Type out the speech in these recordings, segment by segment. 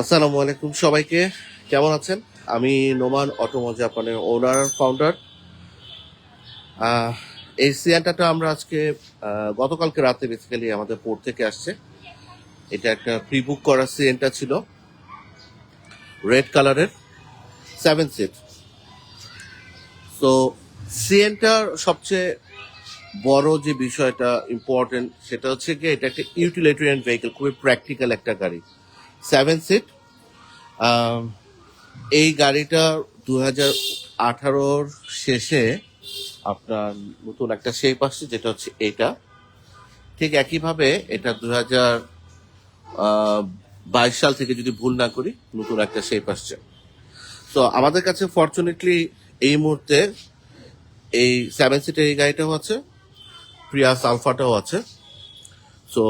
আসসালামু আলাইকুম সবাইকে, কেমন আছেন? আমি নোমান অটোমো জাপানের ওনার ফাউন্ডার। এই সিয়ান্টাটা আমরা আজকে গতকালকে রাতে বেসিক্যালি আমাদের পোর্ট থেকে আসছে। এটা একটা প্রি বুক করা সিএনটা ছিল, রেড কালারের 7 সিট। তো সিএনটার সবচেয়ে বড় যে বিষয়টা ইম্পর্টেন্ট সেটা হচ্ছে কি, এটা একটা ইউটিলিটেরিয়ান ভেহিকেল, খুবই প্র্যাকটিক্যাল একটা গাড়ি। 7 সিট। এই গাড়িটা 2018 শেষে আপনার নতুন একটা শেপ আসছে, যেটা হচ্ছে এটা। ঠিক একইভাবে এটা 2022 সাল থেকে, যদি ভুল না করি, নতুন একটা শেপ আসছে। তো আমাদের কাছে ফরচুনেটলি এই মুহূর্তে এই 7 সিটের এই গাড়িটাও আছে, প্রিয়াস আলফাটাও আছে। So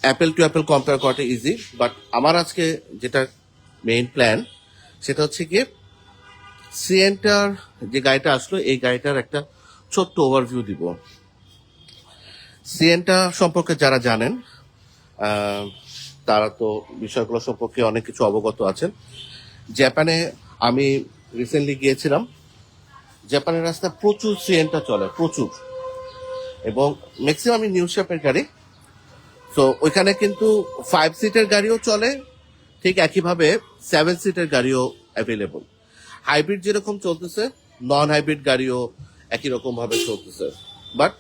apple to apple compare করাটা ইজি, বাট আমার আজকে যেটা মেইন প্ল্যান সেটা হচ্ছে গিয়ে সিএনটার যে গাড়িটা আসলো, এই গাড়িটার একটা ছোট্ট ওভারভিউ দিব। সিএনটা সম্পর্কে যারা জানেন তারা তো বিষয়গুলো সম্পর্কে অনেক কিছু অবগত আছেন। জাপানে আমি রিসেন্টলি গিয়েছিলাম। জাপানের রাস্তায় প্রচুর সিএনটা চলে, প্রচুর, এবং ম্যাক্সিমাম নিউ শেপের গাড়ি। তো ওইখানে কিন্তু 5 সিটের গাড়িও চলে, ঠিক একইভাবে 7 সিটের গাড়িও অ্যাভেলেবল। হাইব্রিড যেরকম চলতেছে, নন হাইব্রিড গাড়িও একই রকম ভাবে চলতেছে, বাট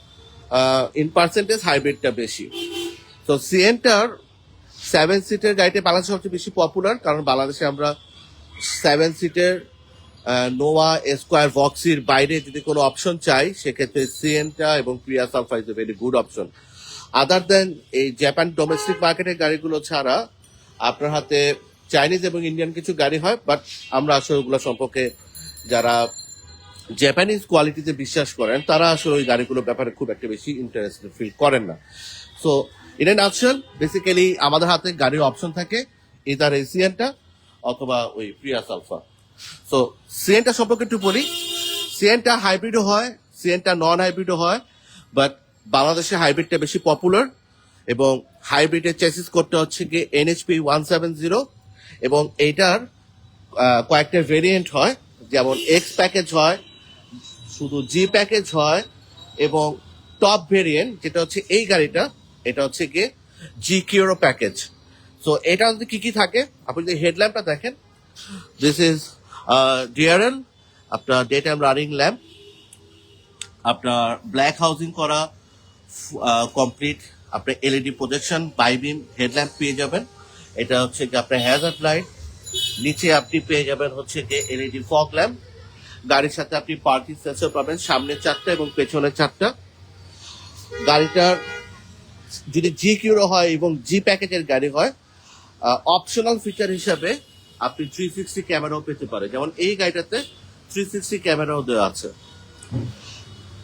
ইন পার্সেন্টেজ হাইব্রিডটা বেশি। তো সিএনটার 7 সিটের গাড়িটা বাংলাদেশে সবচেয়ে বেশি পপুলার, কারণ বাংলাদেশে আমরা 7 সিটের নোয়া স্কোয়ার ভক্সির বাইরে যদি কোনো অপশন চাই, সেক্ষেত্রে সিএনটা এবং Prius Alpha is a very good option. Other than এই জাপান ডোমেস্টিক মার্কেটের গাড়িগুলো ছাড়া আপনার হাতে চাইনিজ এবং ইন্ডিয়ান কিছু গাড়ি হয়, বাট আমরা আসলে ওগুলো সম্পর্কে, যারা জাপানিজ কোয়ালিটিতে বিশ্বাস করেন, তারা আসলে ওই গাড়িগুলোর ব্যাপারে খুব একটা বেশি ইন্টারেস্ট ফিল করেন না। So in a nutshell, basically আমাদের হাতে গাড়ির অপশন থাকে, ইদার এই সিএনটা অথবা ওই প্রিয়াস আলফা। সো সিএনটা সম্পর্কে একটু বলি। সিএনটা হাইব্রিডও হয়, সিএনটা নন হাইব্রিডও হয়, বাট বাংলাদেশে হাইব্রিডটা বেশি পপুলার, এবং হাইব্রিডের চেসিস কোডটা হচ্ছে গিয়ে NHP 170, এবং এইটার কয়েকটা ভেরিয়েন্ট হয়, যেমন এক্স প্যাকেজ হয়, শুধু জি প্যাকেজ হয়, এবং টপ ভেরিয়েন্ট যেটা হচ্ছে এই গাড়িটা, এটা হচ্ছে গিয়ে জি কিউরো প্যাকেজ। সো এটা মধ্যে কি কি থাকে, আপনি যদি হেডল্যাম্পটা দেখেন, দিস ইজ ডিআরএল, আপনার ডে টাইম রানিং ল্যাম্প, আপনার ব্ল্যাক হাউজিং করা কমপ্লিট, আপনার এলইডি প্রজেকশন বাইবিম হেডল্যাম্প পেয়ে যাবেন। এটা হচ্ছে কি আপনার হ্যাজার্ড লাইট। নিচে আপনি পেয়ে যাবেন হচ্ছে গিয়ে এলইডি ফগ ল্যাম্প। গাড়ির সাথে আপনি পার্কিং সেন্সর পাবেন, সামনে 4টা এবং পেছনে 4টা। গাড়িটার যদি জি কিউরো হয় এবং জি প্যাকেজের গাড়ি হয়, অপশনাল ফিচার হিসাবে আপনি 360 ক্যামেরাও পেতে পারেন, যেমন এই গাড়িটাতে 360 ক্যামেরাও দেওয়া আছে।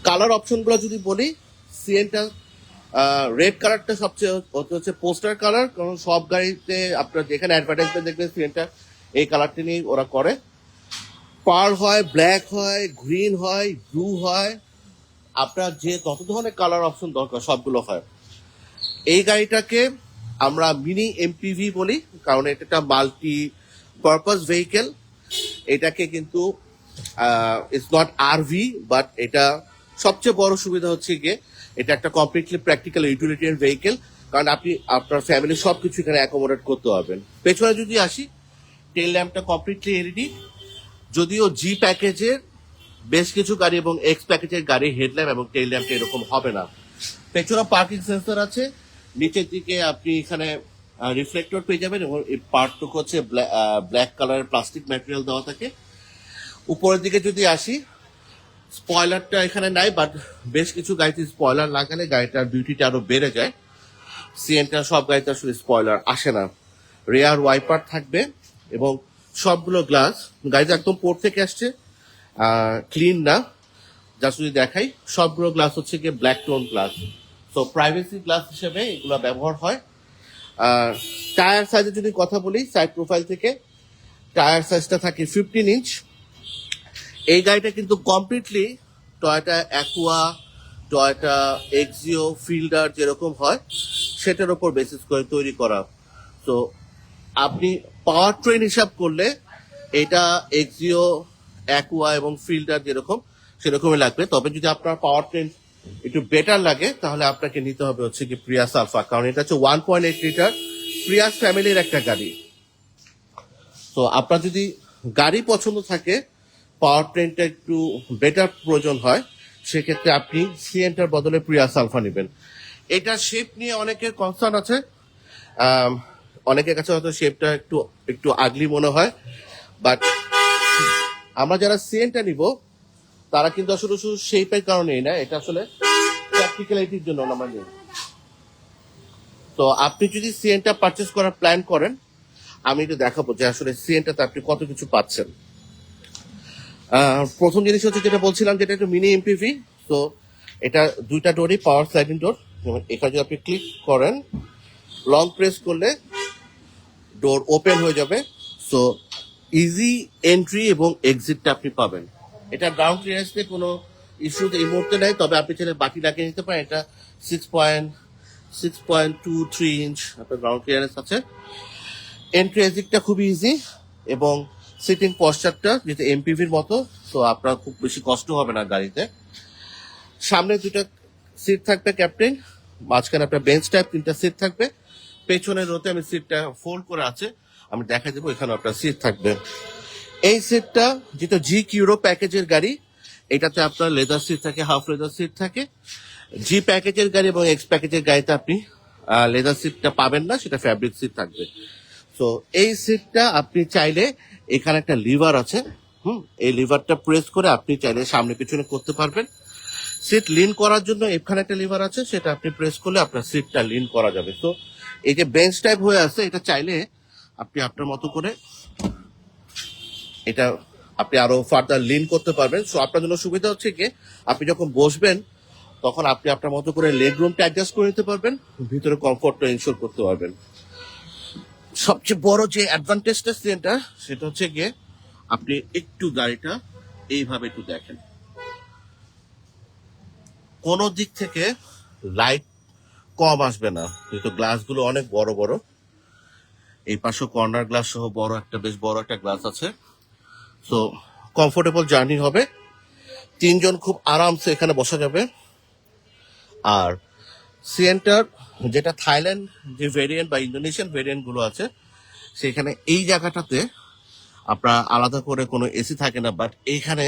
কালার অপশনগুলো যদি বলি, সিএনটা রেড কালারটা সবচেয়ে হচ্ছে পোস্টার কালার, কারণ সব গাড়িতে আপনার যেখানে অ্যাডভার্টাইজমেন্ট দেখবেন সিএনটা এই কালারটি নিয়ে ওরা করে। পার হয়, ব্ল্যাক হয়, গ্রিন হয়, ব্লু হয়, আপনার যে যত ধরনের কালার অপশন দরকার সবগুলো হয়। এই গাড়িটাকে আমরা মিনি এমপিভি বলি, কারণ এটা একটা মাল্টি পারপাস ভেহিকেল। এটাকে কিন্তু ইটস নট আরভি, বাট এটা সবচেয়ে বড় সুবিধা হচ্ছে গিয়ে এটা একটা কমপ্লিটলি প্র্যাকটিক্যাল ইউটিলিটিয়ান ভেহিকেল, কারণ আপনি আপনার ফ্যামিলির সবকিছু এখানে অ্যাকোমোডেট করতে পারবেন। পেছনে যদি আসি, টেল ল্যাম্পটা কমপ্লিটলি এলইডি, যদিও জি প্যাকেজের বেশ কিছু গাড়ি এবং এক্স প্যাকেজের গাড়ি হেডল্যাম্প এবং টেল ল্যাম্পটা এরকম হবে না। পেছনে পার্কিং সেন্সর আছে, নিচের দিকে আপনি এখানে রিফ্লেক্টর পেয়ে যাবেন, এবং এই পার্টটুকু হচ্ছে ব্ল্যাক কালারের প্লাস্টিক ম্যাটেরিয়াল দেওয়া থাকে। উপরের দিকে যদি আসি, স্পয়লারটা এখানে নাই, বাট বেশ কিছু গাড়িতে স্পয়লার লাগালে গাড়িটার বিউটিটা আরো বেড়ে যায়। সিএনটা সব গাড়িতে আসলে স্পয়লার আসে না। রেয়ার ওয়াইপার থাকবে, এবং সবগুলো গ্লাস গাড়িতে একদম পোর্ট থেকে আসছে, ক্লিন না। যা যদি দেখাই, সবগুলো গ্লাস হচ্ছে গিয়ে ব্ল্যাক টোন গ্লাস। তো প্রাইভেসি গ্লাস হিসেবে এগুলো ব্যবহার হয়। টায়ার সাইজের যদি কথা বলি, সাইড প্রোফাইল থেকে টায়ার সাইজটা থাকে 15 ইঞ্চ। এই গাড়িটা কিন্তু completely Toyota Aqua Toyota Axio fielder যেরকম হয় সেটার উপর বেসিস করে তৈরি করা। তো আপনি পাওয়ার ট্রেন হিসাব করলে এটা এক্সিও, অ্যাকুয়া এবং ফিল্ডার যেরকম সেরকমই লাগবে। তবে যদি আপনার পাওয়ার ট্রেন একটু বেটার লাগে তাহলে আপনাকে নিতে হবে হচ্ছে কি প্রিয়াস আলফা, কারণ এটা হচ্ছে 1.8 লিটার প্রিয়াস ফ্যামিলির একটা গাড়ি। তো আপনার যদি গাড়ি পছন্দ থাকে, পাওয়ার ট্রেনটা একটু বেটার প্রয়োজন হয়, সেক্ষেত্রে আপনি সিএনটার বদলে প্রিয়াস আলফা নেবেন। এটা শেপ নিয়ে অনেকের কনসার্ন আছে। আম, অনেকের কাছে হয়তো শেপটা একটু একটু আগলি মনে হয়, বাট আমরা যারা সিএনটা নিব তারা কিন্তু আসলে শুধু শেপের কারণেই না, এটা আসলে প্র্যাকটিক্যালিটির জন্য আমরা নিই। তো আপনি যদি সিএনটা পারচেস করার প্ল্যান করেন, আমি একটু দেখাবো যে আসলে সিএনটাতে আপনি কত কিছু পাচ্ছেন। প্রথম জিনিস হচ্ছে যেটা বলছিলাম, যেটা একটু মিনি এমপিভি। তো এটা দুইটা ডোরই পাওয়ার স্লাইডিং ডোর। এখানে যদি আপনি ক্লিক করেন, লং প্রেস করলে ডোর ওপেন হয়ে যাবে। সো ইজি এন্ট্রি এবং এক্সিটটা আপনি পাবেন। এটা গ্রাউন্ড ক্লিয়ারেন্সে কোনো ইস্যু এই মুহূর্তে নেই, তবে আপনি চাইলে বাকি লাগিয়ে নিতে পারেন। এটা 6.23 ইঞ্চ আপনার গ্রাউন্ড ক্লিয়ারেন্স আছে। এন্ট্রি এক্সিটটা খুবই ইজি এবং সিটিং পশ্চারটা যেটা এমপিভির মতো, তো আপনার খুব বেশি কষ্ট হবে না গাড়িতে। সামনে দুটো সিট থাকবে ক্যাপ্টেন, মাঝখানে আপনার বেঞ্চ টাইপ 3টা সিট থাকবে। পেছনের রোতে আমি সিটটা ফোল্ড করে আছে, আমি দেখা দেবো, এখানে আপনার সিট থাকবে। এই সিটটা যেটা জি কিউরো প্যাকেজের গাড়ি, এটাতে আপনার লেদার সিট থাকে, হাফ লেদার সিট থাকে। জি প্যাকেজের গাড়ি এবং এক্স প্যাকেজের গাড়িতে আপনি লেদার সিটটা পাবেন না, সেটা ফ্যাব্রিক সিট থাকবে। তো এই সিটটা আপনি চাইলে, এখানে একটা লিভার আছে, এই লিভারটা প্রেস করে আপনি চাইলে সামনে পিছনে করতে পারবেন। সিট লিন করার জন্য এখানে একটা লিভার আছে, সেটা আপনি প্রেস করলে আপনার সিটটা লিন করা যাবে। তো এই যে বেঞ্চ টাইপ হয়ে আছে, এটা চাইলে আপনি আপনার মতো করে এটা আপনি আরো ফার্দার লিন করতে পারবেন। সো আপনার জন্য সুবিধা হচ্ছে কি, আপনি যখন বসবেন তখন আপনি আপনার মতো করে লেগ রুমটা অ্যাডজাস্ট করে নিতে পারবেন, ভিতরে কমফোর্টটা ইনশোর করতে পারবেন। সবচেয়ে বড় যে অ্যাডভান্টেজটা সেটা সেটা হচ্ছে গিয়ে, আপনি একটু গাড়িটা এইভাবে একটু দেখেন, কোন দিক থেকে লাইট কম আসবে না, যেহেতু গ্লাসগুলো অনেক বড় বড়। এই পাশে কর্নার গ্লাস সহ বড় একটা, বেশ বড় একটা গ্লাস আছে। সো কমফোর্টেবল জার্নি হবে, 3জন খুব আরামসে এখানে বসা যাবে। আর সিএনটার যেটা থাইল্যান্ড যে ভেরিয়েন্ট বা ইন্দোনেশিয়ান ভেরিয়েন্ট গুলো আছে, সেখানে এই জায়গাটাতে আপনার আলাদা করে কোনো এসি থাকে না, বাট এইখানে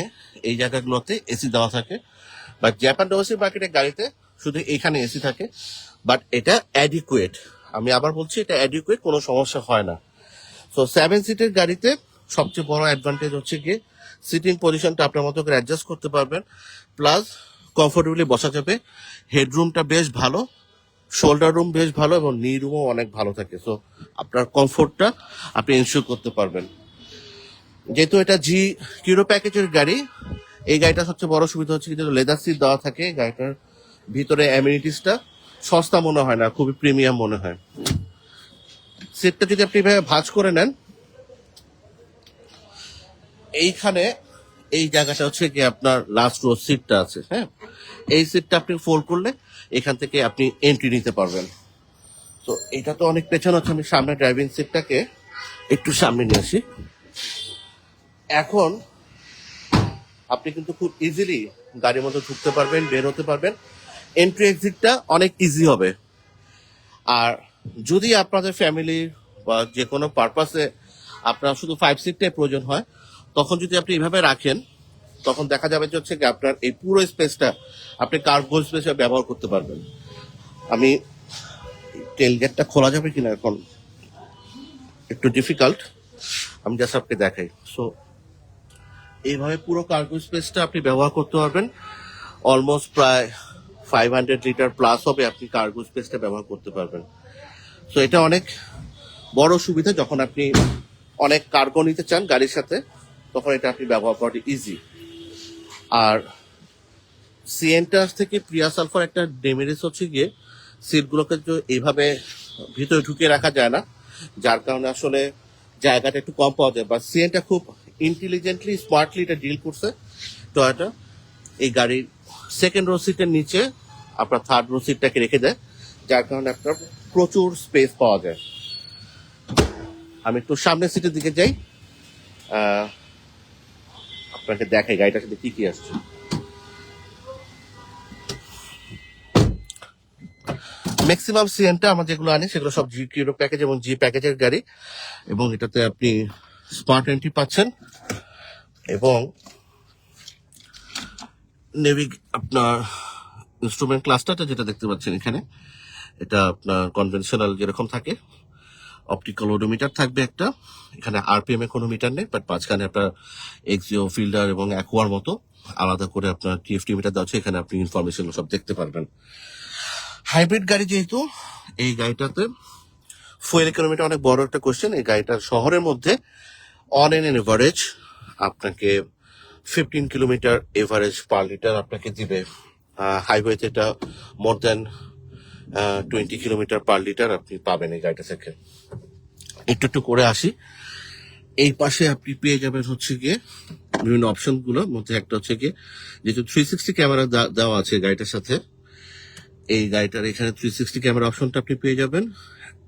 এই জায়গাগুলোতে এসি দেওয়া থাকে। বাট জাপান ডোমেস্টিক মার্কেটের গাড়িতে শুধু এইখানে এসি থাকে, বাট এটা অ্যাডিকুয়েট। আমি আবার বলছি, এটা অ্যাডিকুয়েট, কোনো সমস্যা হয় না। তো 7 সিটের গাড়িতে সবচেয়ে বড় অ্যাডভান্টেজ হচ্ছে গিয়ে সিটিং পজিশনটা আপনার মতো করে অ্যাডজাস্ট করতে পারবেন, প্লাস কমফোর্টেবলি বসা যাবে। হেডরুমটা বেশ ভালো, শোল্ডার রুম বেশ ভালো এবং নি রুমও অনেক ভালো থাকে। সো আপনার কমফোর্টটা আপনি এনশিওর করতে পারবেন। যেহেতু এটা জি কিউরো প্যাকেজের গাড়ি, এই গাড়িটা সবচেয়ে বড় সুবিধা হচ্ছে কিন্তু লেদার সিট দেওয়া থাকে। গাড়িটার ভিতরে অ্যামিনিটিসটা সস্তা মনে হয় না, খুবই প্রিমিয়াম মনে হয়। সিটটা যদি আপনি এভাবে ভাঁজ করে নেন, এইখানে এই জায়গাটা হচ্ছে কি আপনার লাস্ট রো সিটটা আছে, হ্যাঁ, এই সিটটা আপনি ফোল্ড করলে এখান থেকে আপনি এন্ট্রি নিতে পারবেন। তো এটা তো অনেক পেছনে হচ্ছে, আমি সামনে ড্রাইভিং সিটটাকে একটু সামনে নিয়ে আসি। এখন আপনি কিন্তু খুব ইজিলি গাড়ির মধ্যে ঢুকতে পারবেন, বের হতে পারবেন, এন্ট্রি এক্সিটটা অনেক ইজি হবে। আর যদি আপনাদের ফ্যামিলির বা যে কোনো পারপাসে আপনার শুধু 5 সিটটাই প্রয়োজন হয়, তখন যদি আপনি এভাবে রাখেন, তখন দেখা যাবে যে হচ্ছে কি আপনার এই পুরো স্পেসটা আপনি কার্গো স্পেসে ব্যবহার করতে পারবেন। আমি টেলগেটটা খোলা যাবে কিনা এখন একটু ডিফিকাল্ট, আমি জাস্ট আপনাকে দেখাই। সো এইভাবে পুরো কার্গো স্পেসটা আপনি ব্যবহার করতে পারবেন। অলমোস্ট প্রায় 500 লিটার প্লাস হবে আপনি কার্গো স্পেসটা ব্যবহার করতে পারবেন। সো এটা অনেক বড় সুবিধা, যখন আপনি অনেক কার্গো নিতে চান গাড়ির সাথে, তখন এটা আপনি ব্যবহার করাটা ইজি। আর সিএনটার থেকে প্রিয়াস আলফার একটা ডেমেরিটস হচ্ছে গিয়ে, সিটগুলোকে তো এইভাবে ভিতরে ঢুকিয়ে রাখা যায় না, যার কারণে আসলে জায়গাটা একটু কম পাওয়া যায়। বা সিএনটা খুব ইন্টেলিজেন্টলি স্মার্টলি এটা ডিল করছে টয়োটা। এই গাড়ির সেকেন্ড রো সিটের নিচে আপনার থার্ড রো সিটটাকে রেখে দেয়, যার কারণে আপনার প্রচুর স্পেস পাওয়া যায়। আমি একটু সামনের সিটের দিকে যাই, আপনাকে দেখাই গাড়িটার সাথে কি কি আসছে। ম্যাক্সিমাম সিএনটা আমরা যেগুলো আনি সেগুলো সব জি কিউরো প্যাকেজ এবং জি প্যাকেজের গাড়ি, এবং এটাতে আপনি স্মার্ট এন্ট্রি পাচ্ছেন এবং নেভিক আপনার ইনস্ট্রুমেন্ট ক্লাস্টারটা যেটা দেখতে পাচ্ছেন এখানে, এটা আপনার কনভেনশনাল যেরকম থাকে, অপটিক্যাল ওডোমিটার থাকবে একটা, এখানে আরপিএম এর কোনো মিটার নেই, বাট মাঝখানে আপনার এক্সিও ফিল্ডার এবং অ্যাকোয়ার মতো আলাদা করে আপনার টিএফটি মিটার দেওয়া আছে, এখানে আপনি ইনফরমেশন সব দেখতে পারবেন। হাইব্রিড গাড়ি যেহেতু, এই গাড়িটাতে ফুয়েল ইকোনমিটা অনেক বড় একটা কোশ্চেন। এই গাড়িটার শহরের মধ্যে অন এন এভারেজ আপনাকে 15 কিলোমিটার এভারেজ পার লিটার আপনাকে দিবে। হাইওয়েতে এটা মোর দেন 20 কিলোমিটার পার লিটার আপনি পাবেন এই গাড়িটা থেকে। একটু একটু করে আসি, এই পাশে আপনি পেয়ে যাবেন হচ্ছে গিয়ে বিভিন্ন অপশন গুলোর মধ্যে একটা হচ্ছে গিয়ে, যেহেতু 360 ক্যামেরা দেওয়া আছে গাড়িটার সাথে, এই গাড়িটার এখানে 360 ক্যামেরা অপশনটা আপনি পেয়ে যাবেন,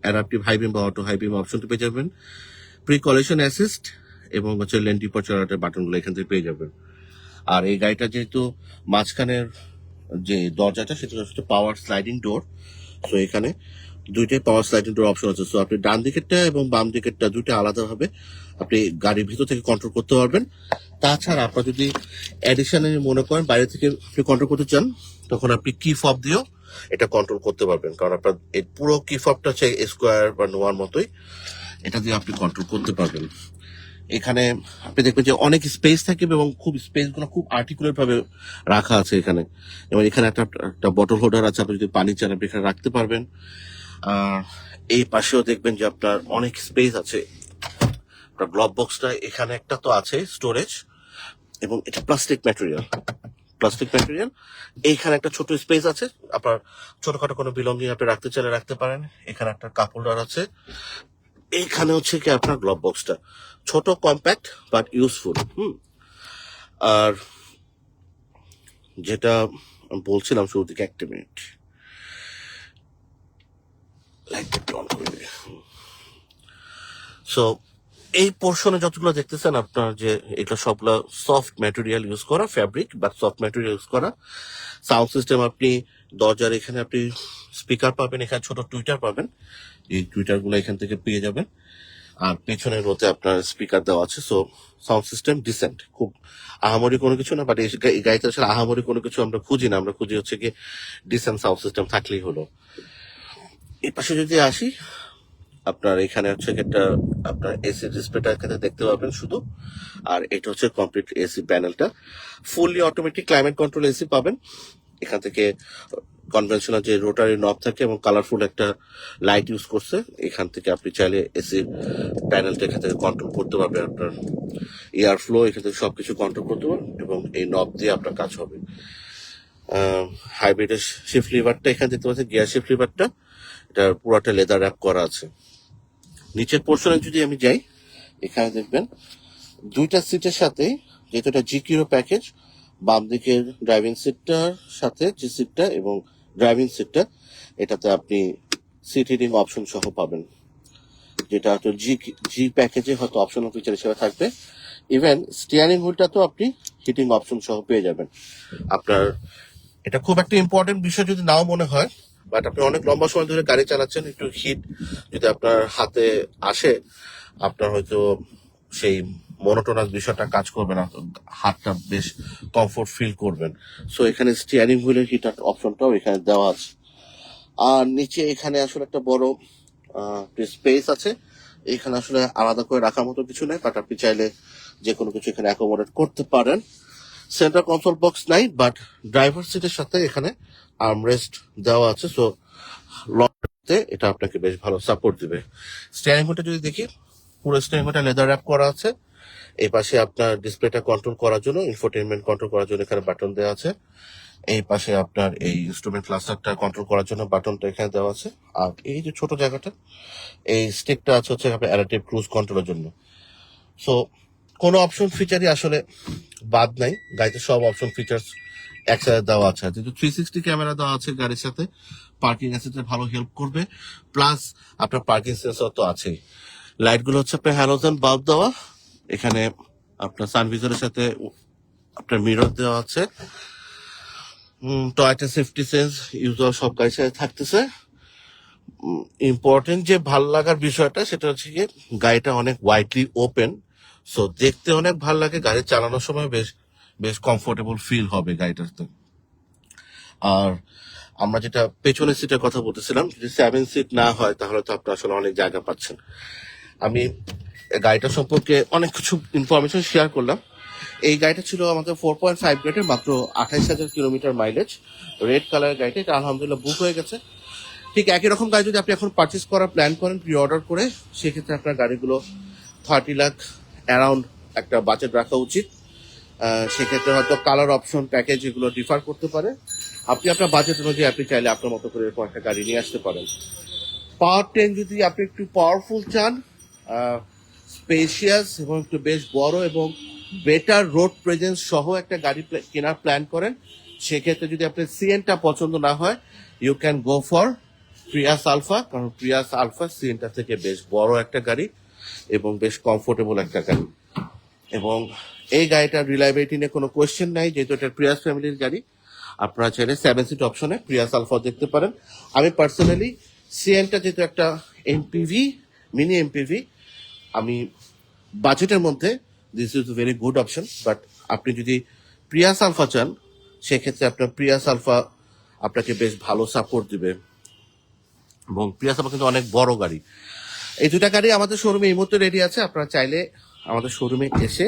অ্যাডাপটিভ হাই বিম বা অটো হাই বিম অপশনটা পেয়ে যাবেন, প্রি কলিশন অ্যাসিস্ট এবং হচ্ছে লেন ডিপারচার বাটনগুলো এখান থেকে পেয়ে যাবেন। আর এই গাড়িটা যেহেতু মাঝখানের যে দরজাটা সেটা হচ্ছে পাওয়ার স্লাইডিং ডোর, তো এখানে দুইটাই পাওয়ার স্লাইডিং ডোর অপশন আছে। সো আপনি ডান দিকেরটা এবং বাম দিকেরটা দুইটা আলাদাভাবে আপনি গাড়ির ভিতর থেকে কন্ট্রোল করতে পারবেন। তাছাড়া আপনার যদি অ্যাডিশনালি মনে করেন বাইরে থেকে আপনি কন্ট্রোল করতে চান, তখন আপনি কি ফব দিয়েও এটা কন্ট্রোল করতে পারবেন, কারণ আপনার এই পুরো কি ফবটা হচ্ছে স্কোয়ার বা নোয়ার মতোই, এটা দিয়ে আপনি কন্ট্রোল করতে পারবেন। এখানে আপনি দেখবেন যে অনেক স্পেস থাকে এবং খুব স্পেস গুলো খুব আর্টিকুলেট ভাবে রাখা আছে এখানে। এবং এখানে একটা বটল হোল্ডার আছে, আপনি যদি পানি চান আপনি এখানে রাখতে পারবেন। আর এই পাশেও দেখবেন যে আপনার অনেক স্পেস আছে। আপনার গ্লোভ বক্সটা এখানে একটা তো আছে স্টোরেজ, এবং এটা প্লাস্টিক ম্যাটেরিয়াল। এইখানে একটা ছোট স্পেস আছে, আপনার ছোটখাটো কোনো বিলঙ্গিং আপনি রাখতে চাইলে রাখতে পারেন। এখানে একটা কাপ হোল্ডার আছে। এইখানে হচ্ছে কি আপনার গ্লোভ বক্সটা ছোট, কম্প্যাক্ট বাট ইউজফুল। আর যেটা বলছিলাম শুরু থেকে, একটা মিনিট লাইটটা অন করে দিই। সো এই পোর্শনে যতগুলো দেখতেছেন আপনার, যে এটা সবগুলো সফট ম্যাটেরিয়াল ইউজ করা, ফ্যাব্রিক বা সফট ম্যাটেরিয়াল ইউজ করা। সাউন্ড সিস্টেম আপনি দরজার এখানে আপনি স্পিকার পাবেন, এখানে ছোট টুইটার পাবেন, এই টুইটার গুলো এখান থেকে পেয়ে যাবেন। আর পেছনের রোতে আপনার স্পিকার দেওয়া আছে। সো সাউন্ড সিস্টেম ডিসেন্ট, খুব আহামরি কোনো কিছু না, বাট এই গাড়িতে আসলে আহামরি কোনো কিছু আমরা খুঁজি না, আমরা খুঁজি হচ্ছে কি ডিসেন্ট সাউন্ড সিস্টেম থাকলেই হলো। এই পাশে যদি আসি, আপনার এখানে হচ্ছে একটা আপনার এসি ডিসপ্লেটা এখানে দেখতে পাবেন শুধু। আর এটা হচ্ছে কমপ্লিট এসি প্যানেলটা, fully automatic climate control AC পাবেন। এখান থেকে কনভেনশনাল যে রোটারি নব থাকে এবং কালারফুল একটা লাইট ইউজ করছে, এখান থেকে আপনি চাইলে এসি প্যানেলটা এখান থেকে কন্ট্রোল করতে পারবেন। আপনার এয়ার ফ্লো এখান থেকে সবকিছু কন্ট্রোল করতে পারবেন এবং এই নব দিয়ে আপনার কাজ হবে। হাইব্রিডের শিফট লিভারটা এখানে দেখতে পাচ্ছেন, গিয়ার শিফট লিভারটা, এটা পুরোটা লেদার র্যাপ করা আছে। নিচের পোর্শনে যদি আমি যাই, এখানে দেখবেন দুইটা সিটের সাথে, যেহেতু এটা জিকিউরো প্যাকেজ, বাম দিকের ড্রাইভিং সিটটার সাথে যে সিটটা এবং ড্রাইভিং সিটটা, এটাতে আপনি সিট হিটিং অপশন সহ পাবেন, যেটা হয়তো জি প্যাকেজে হয়তো অপশনাল ফিচার হিসেবে থাকবে। ইভেন স্টিয়ারিং হুইলটা তো আপনি হিটিং অপশন সহ পেয়ে যাবেন। আপনার এটা খুব একটা ইম্পর্টেন্ট বিষয় যদি নাও মনে হয়, বাট আপনি অনেক লম্বা সময় ধরে গাড়ি চালাচ্ছেন, একটু হিট যদি আপনার হাতে আসে, আপনার হয়তো সেই মনোটোনাস বিষয়টা কাজ করবে না, হাতটা বেশ কমফোর্ট ফিল করবেন। সো এখানে স্টিয়ারিং হুইলের হিটার অপশনটাও এখানে দেওয়া আছে। আর নিচে এখানে আসলে একটা বড় স্পেস আছে, এখানে আসলে আলাদা করে রাখার মতো কিছু নেই, বাট আপনি চাইলে যে কোনো কিছু এখানে অ্যাকোমোডেট করতে পারেন। সেন্টার কনসোল বক্স নাই, বাট ড্রাইভার সিটের সাথে এখানে আর্মরেস্ট দেওয়া আছে। সো লংতে এটা আপনাকে বেশ ভালো সাপোর্ট দিবে। স্টিয়ারিং হুইলটা যদি দেখি, পুরো স্টিয়ারিং হুইলটা লেদার র্যাপ করা আছে। এই পাশে আপনার ডিসপ্লেটা কন্ট্রোল করার জন্য, ইনফোটেইনমেন্ট কন্ট্রোল করার জন্য এখানে বাটন দেওয়া আছে। এই পাশে আপনার এই ইনস্ট্রুমেন্ট ক্লাস্টারটা কন্ট্রোল করার জন্য বাটনটা এখানে দেওয়া আছে। আর এই যে ছোট জায়গাটা, এই স্টিকটা আছে হচ্ছে আপনার অ্যাডাপটিভ ক্রুজ কন্ট্রোলের জন্য। সো কোনো অপশন ফিচারই আসলে বাদ নাই, গাড়িতে সব অপশন ফিচার্স একসাথে দেওয়া আছে, যেহেতু 360 ক্যামেরা দেওয়া আছে গাড়ির সাথে, পার্কিং অ্যাসিস্ট্যান্ট ভালো হেল্প করবে, প্লাস আপনার পার্কিং সেন্সর তো আছেই। লাইট গুলো হচ্ছে আপনার হ্যালোজেন বাল্ব দেওয়া, এখানে আপনার সানভিজরের সাথে আপনার মিরর দেওয়া আছে। টয়টা সেফটি সেন্স ইউজুয়াল সব গাড়ির সাথে থাকতেছে। ইম্পর্টেন্ট যে ভাল লাগার বিষয়টা সেটা হচ্ছে গিয়ে গাড়িটা অনেক ওয়াইডলি ওপেন, সো দেখতে অনেক ভাল লাগে, গাড়ি চালানোর সময় বেশ বেশ কমফোর্টেবল ফিল হবে গাড়িটাতে। আর আমরা যেটা পেছনের সিটের কথা বলতেছিলাম, যদি 7 সিট না হয় তাহলে তো আপনি আসলে অনেক জায়গা পাচ্ছেন। আমি গাড়িটা সম্পর্কে অনেক কিছু ইনফরমেশন শেয়ার করলাম। এই গাড়িটা ছিল আমাদের 4.5 গ্রেডের, মাত্র 28,000 কিলোমিটার মাইলেজ, রেড কালারের গাড়িটা। এটা আলহামদুলিল্লাহ বুক হয়ে গেছে। ঠিক একই রকম গাড়ি যদি আপনি এখন পারচেস করার প্ল্যান করেন প্রি অর্ডার করে, সেক্ষেত্রে আপনার গাড়িগুলো 30 লাখ অ্যারাউন্ড একটা বাজেট রাখা উচিত। সেক্ষেত্রে হয়তো কালার অপশন প্যাকেজ এগুলো ডিফার করতে পারে। আপনি আপনার বাজেট অনুযায়ী আপনি চাইলে আপনার মতো করে এরকম একটা গাড়ি নিয়ে আসতে পারেন। পাওয়ার ট্রেন যদি আপনি একটু পাওয়ারফুল চান, স্পেশিয়াস এবং একটু বেশ বড় এবং বেটার রোড প্রেজেন্স সহ একটা গাড়ি কেনার প্ল্যান করেন, সেক্ষেত্রে যদি আপনার সিএনটা পছন্দ না হয়, you can go for Prius Alpha, কারণ প্রিয়াস আলফা সিএনটা থেকে বেশ বড় একটা গাড়ি এবং বেশ কমফোর্টেবল একটা গাড়ি। এবং এই গাড়িটার রিলায়েবিলিটি নিয়ে কোনো কোয়েশ্চেন নাই, যেহেতু এটা প্রিয়াস ফ্যামিলির গাড়ি। আপনারা চাইলে 7 সিট অপশনে প্রিয়াস আলফা দেখতে পারেন। আমি পার্সোনালি সিএনটা যেহেতু একটা এমপিভি, মিনি এমপিভি, আমি বাজেটের মধ্যে this is very good option. But আপনি যদি প্রিয়াস আলফা চান, সেক্ষেত্রে আপনার প্রিয়াস আলফা আপনাকে বেশ ভালো সাপোর্ট দিবে, এবং প্রিয়াস আলফা কিন্তু অনেক বড় গাড়ি। এই দুটা গাড়ি আমাদের শোরুমে এই মুহূর্তে রেডি আছে, আপনারা চাইলে আমাদের শোরুমে এসে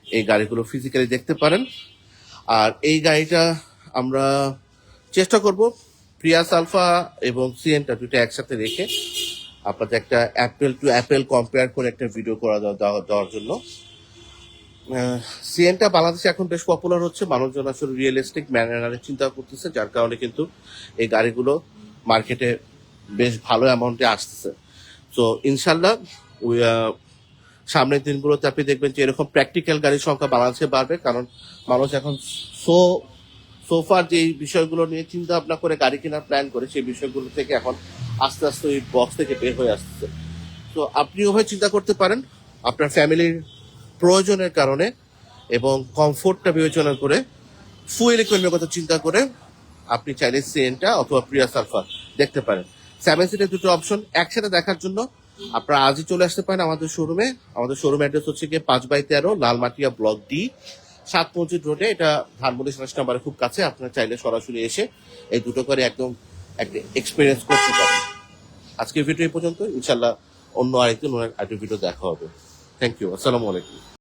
এই গাড়িগুলো ফিজিক্যালি দেখতে পারেন। আর এই গাড়িটা আমরা চেষ্টা করব প্রিয়াস আলফা এবং সিএনটা দুটো একসাথে রেখে আপনাদের একটা অ্যাপেল টু অ্যাপেল কম্পেয়ার করে একটা ভিডিও করা দেওয়ার জন্য। সিএনটা বাংলাদেশে এখন বেশ পপুলার হচ্ছে, মানুষজন আসলে রিয়েলিস্টিক ম্যানারে চিন্তা করতেছে, যার কারণে কিন্তু এই গাড়িগুলো মার্কেটে বেশ ভালো অ্যামাউন্টে আসতেছে। তো ইনশাল্লাহ সামনের দিনগুলোতে আপনি দেখবেন যে এরকম প্র্যাকটিক্যাল গাড়ির সংখ্যা বাংলাদেশে বাড়বে, কারণ মানুষ এখন সোফার যে বিষয়গুলো নিয়ে চিন্তা ভাবনা করে গাড়ি কেনার প্ল্যান করে, সেই বিষয়গুলো থেকে এখন আস্তে আস্তে ওই বক্স থেকে বের হয়ে আসতেছে। তো আপনি ওভাবে চিন্তা করতে পারেন আপনার ফ্যামিলির প্রয়োজনের কারণে এবং কমফোর্টটা বিবেচনা করে, ফুয়েল ইকোনমির কথা চিন্তা করে আপনি চাইলে সিএনটা অথবা প্রিয়াস আলফা দেখতে পারেন। 7 সিটের দুটো অপশন একসাথে দেখার জন্য আপনারা আজই চলে আসতে পারেন আমাদের শোরুমে। আমাদের শোরুম অ্যাড্রেস হচ্ছে গিয়ে 5/13 লালমাটিয়া ব্লক ডি, 7 মসজিদ রোডে। এটা ধানমন্ডি 27 নাম্বারে খুব কাছে। আপনারা চাইলে সরাসরি এসে এই দুটো করে একদম একটা এক্সপিরিয়েন্স করতে পারেন। আজকে ভিডিও এই পর্যন্ত, ইনশাল্লাহ অন্য আরেকদিন ভিডিও দেখা হবে। থ্যাংক ইউ, আসসালামু আলাইকুম।